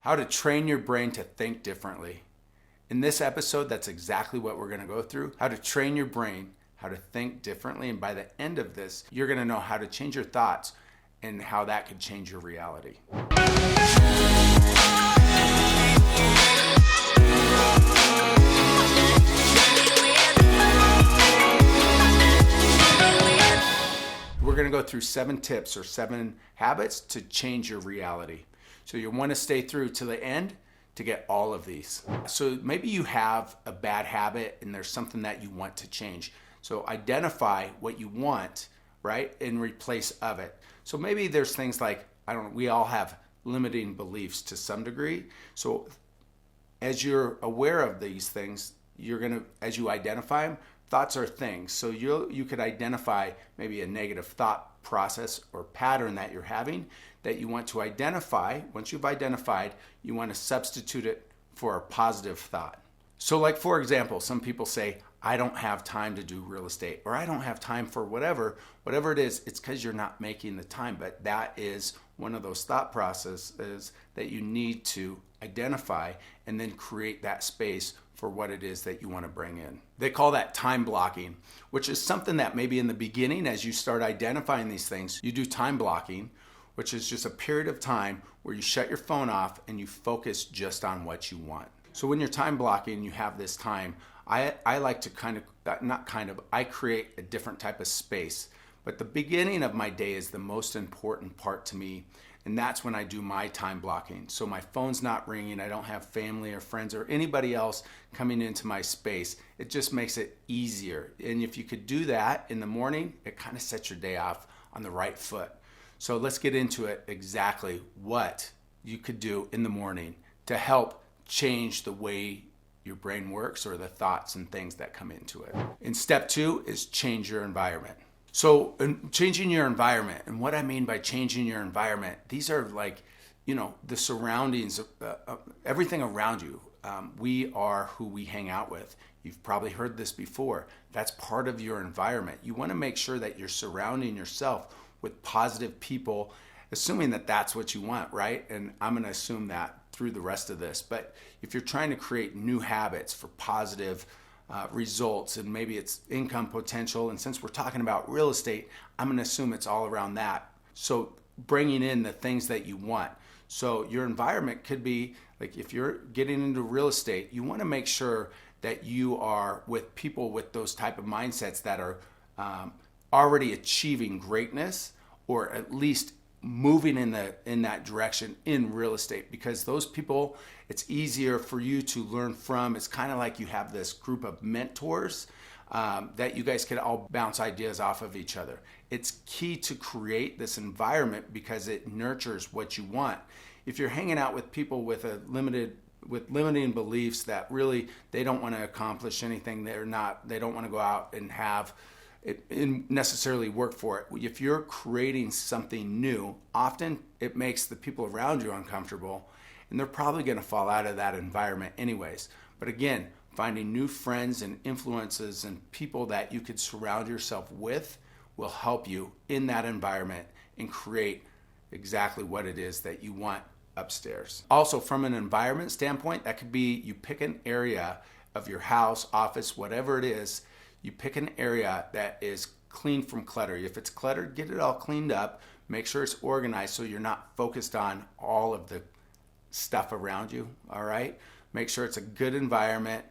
How to train your brain to think differently. In this episode, that's exactly what we're going to go through. How to train your brain, how to think differently. And by the end of this, you're going to know how to change your thoughts and how that could change your reality. We're going to go through 7 tips or 7 habits to change your reality. So you want to stay through to the end to get all of these. So maybe you have a bad habit and there's something that you want to change. So identify what you want, right, in replace of it. So maybe there's things like, we all have limiting beliefs to some degree. So as you're aware of these things, as you identify them, thoughts are things. So you could identify maybe a negative thought process or pattern that you're having that you want to identify. Once you've identified, you want to substitute it for a positive thought. So like, for example, some people say, I don't have time to do real estate, or I don't have time for whatever it is. It's because you're not making the time. But that is one of those thought processes that you need to identify and then create that space for what it is that you want to bring in. They call that time blocking, which is something that maybe in the beginning, as you start identifying these things, you do time blocking, which is just a period of time where you shut your phone off and you focus just on what you want. So when you're time blocking, you have this time. I like to I create a different type of space. But the beginning of my day is the most important part to me. And that's when I do my time blocking. So my phone's not ringing. I don't have family or friends or anybody else coming into my space. It just makes it easier. And if you could do that in the morning, it kind of sets your day off on the right foot. So let's get into it, exactly what you could do in the morning to help change the way your brain works or the thoughts and things that come into it. And step 2 is change your environment. So changing your environment, and what I mean by changing your environment, these are like, the surroundings, everything around you. We are who we hang out with. You've probably heard this before. That's part of your environment. You want to make sure that you're surrounding yourself with positive people, assuming that that's what you want, right? And I'm going to assume that through the rest of this. But if you're trying to create new habits for positive results, and maybe it's income potential, and since we're talking about real estate, I'm going to assume it's all around that. So bringing in the things that you want. So your environment could be, like, if you're getting into real estate, you want to make sure that you are with people with those type of mindsets that are already achieving greatness, or at least moving in that direction in real estate, because those people, it's easier for you to learn from. It's kind of like you have this group of mentors that you guys can all bounce ideas off of each other. It's key to create this environment because it nurtures what you want. If you're hanging out with people with limiting beliefs that really they don't want to accomplish anything, they don't want to go out and have it necessarily work for it. If you're creating something new, often it makes the people around you uncomfortable, and they're probably going to fall out of that environment anyways. But again, finding new friends and influences and people that you could surround yourself with will help you in that environment and create exactly what it is that you want upstairs. Also, from an environment standpoint, that could be you pick an area of your house, office, whatever it is. You pick an area that is clean from clutter. If it's cluttered, get it all cleaned up. Make sure it's organized so you're not focused on all of the stuff around you, all right? Make sure it's a good environment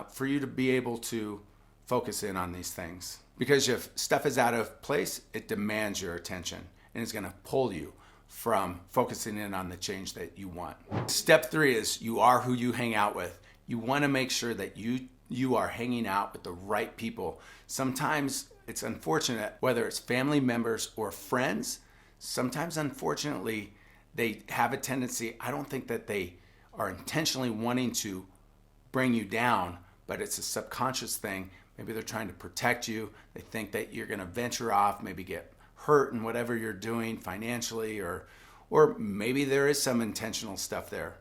for you to be able to focus in on these things. Because if stuff is out of place, it demands your attention, and it's gonna pull you from focusing in on the change that you want. Step 3 is you are who you hang out with. You wanna make sure that you are hanging out with the right people. Sometimes it's unfortunate, whether it's family members or friends, sometimes unfortunately they have a tendency, I don't think that they are intentionally wanting to bring you down, but it's a subconscious thing. Maybe they're trying to protect you. They think that you're gonna venture off, maybe get hurt in whatever you're doing financially, or maybe there is some intentional stuff there.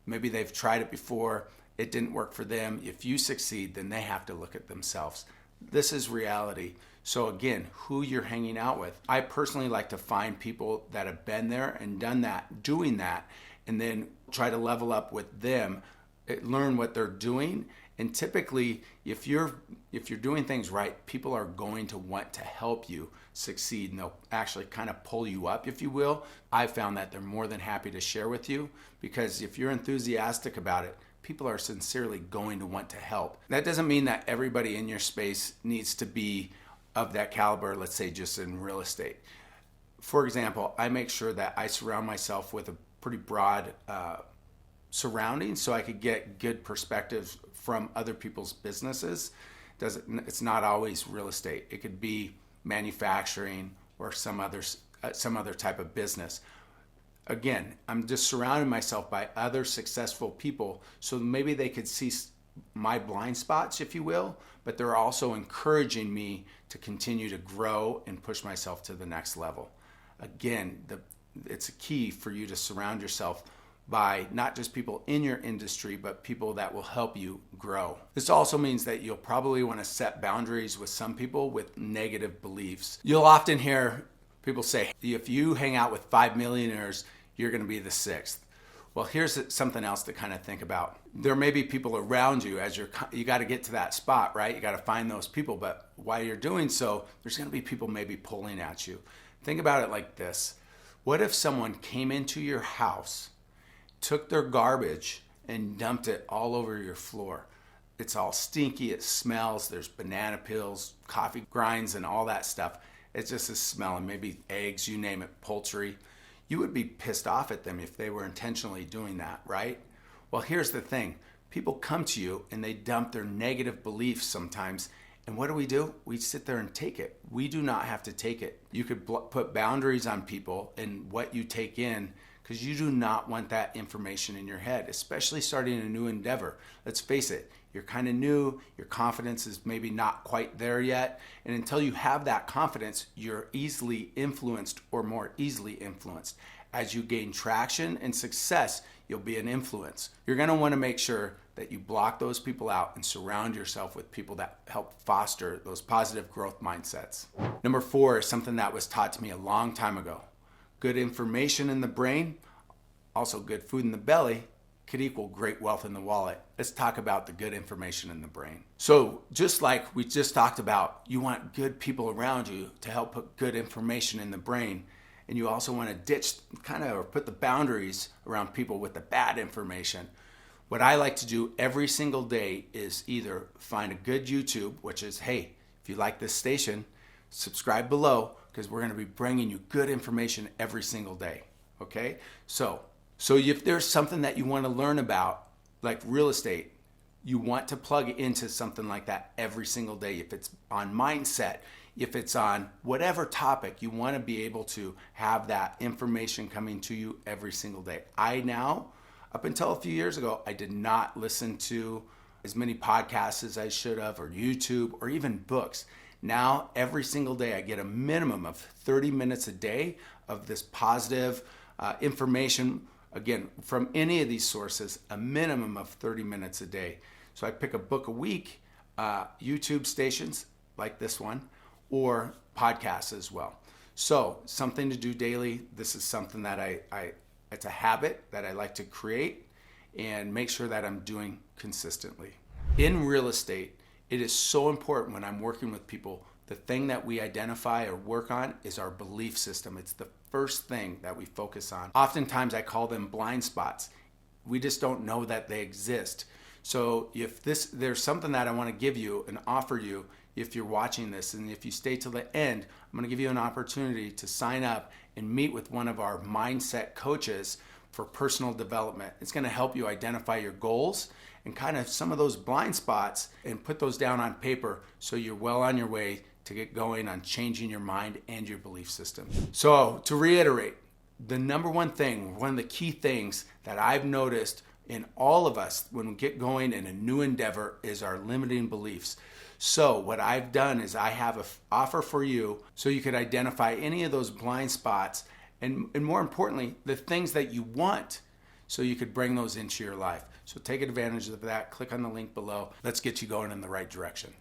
Maybe they've tried it before. It didn't work for them. If you succeed, then they have to look at themselves. This is reality. So again, who you're hanging out with. I personally like to find people that have been there and done that, doing that, and then try to level up with them, learn what they're doing. And typically, if you're doing things right, people are going to want to help you succeed, and they'll actually kind of pull you up, if you will. I've found that they're more than happy to share with you, because if you're enthusiastic about it, people are sincerely going to want to help. That doesn't mean that everybody in your space needs to be of that caliber, let's say just in real estate. For example, I make sure that I surround myself with a pretty broad surroundings so I could get good perspectives from other people's businesses. It's not always real estate. It could be manufacturing or some other type of business. Again, I'm just surrounding myself by other successful people, so maybe they could see my blind spots, if you will, but they're also encouraging me to continue to grow and push myself to the next level. Again, it's a key for you to surround yourself by not just people in your industry, but people that will help you grow. This also means that you'll probably want to set boundaries with some people with negative beliefs. You'll often hear people say, if you hang out with 5 millionaires, you're going to be the 6th. Well, here's something else to kind of think about. There may be people around you as you got to get to that spot, right? You got to find those people, but while you're doing so, there's going to be people maybe pulling at you. Think about it like this. What if someone came into your house, took their garbage and dumped it all over your floor? It's all stinky, it smells, there's banana peels, coffee grinds, and all that stuff. It's just a smell, and maybe eggs, you name it, poultry. You would be pissed off at them if they were intentionally doing that, right? Well, here's the thing. People come to you and they dump their negative beliefs sometimes. And what do? We sit there and take it. We do not have to take it. You could put boundaries on people and what you take in, because you do not want that information in your head, especially starting a new endeavor. Let's face it, you're kind of new, your confidence is maybe not quite there yet, and until you have that confidence, you're easily influenced or more easily influenced. As you gain traction and success, you'll be an influence. You're going to want to make sure that you block those people out and surround yourself with people that help foster those positive growth mindsets. Number 4 is something that was taught to me a long time ago. Good information in the brain, also good food in the belly, could equal great wealth in the wallet. Let's talk about the good information in the brain. So just like we just talked about, you want good people around you to help put good information in the brain. And you also want to ditch or put the boundaries around people with the bad information. What I like to do every single day is either find a good YouTube, which is, hey, if you like this station, subscribe below, because we're going to be bringing you good information every single day. Okay? So if there's something that you want to learn about, like real estate, you want to plug into something like that every single day. If it's on mindset, if it's on whatever topic, you want to be able to have that information coming to you every single day. I now, up until a few years ago, I did not listen to as many podcasts as I should have, or YouTube, or even books. Now, every single day, I get a minimum of 30 minutes a day of this positive information. Again, from any of these sources, a minimum of 30 minutes a day. So I pick a book a week, YouTube stations like this one, or podcasts as well. So something to do daily. This is something that it's a habit that I like to create and make sure that I'm doing consistently. In real estate, it is so important when I'm working with people, the thing that we identify or work on is our belief system. It's the first thing that we focus on. Oftentimes I call them blind spots. We just don't know that they exist. So if there's something that I want to give you and offer you, if you're watching this, and if you stay till the end, I'm going to give you an opportunity to sign up and meet with one of our mindset coaches for personal development. It's going to help you identify your goals and kind of some of those blind spots and put those down on paper so you're well on your way to get going on changing your mind and your belief system. So to reiterate, the number one thing, one of the key things that I've noticed in all of us when we get going in a new endeavor is our limiting beliefs. So what I've done is I have an offer for you so you could identify any of those blind spots and more importantly, the things that you want so you could bring those into your life. So take advantage of that. Click on the link below. Let's get you going in the right direction.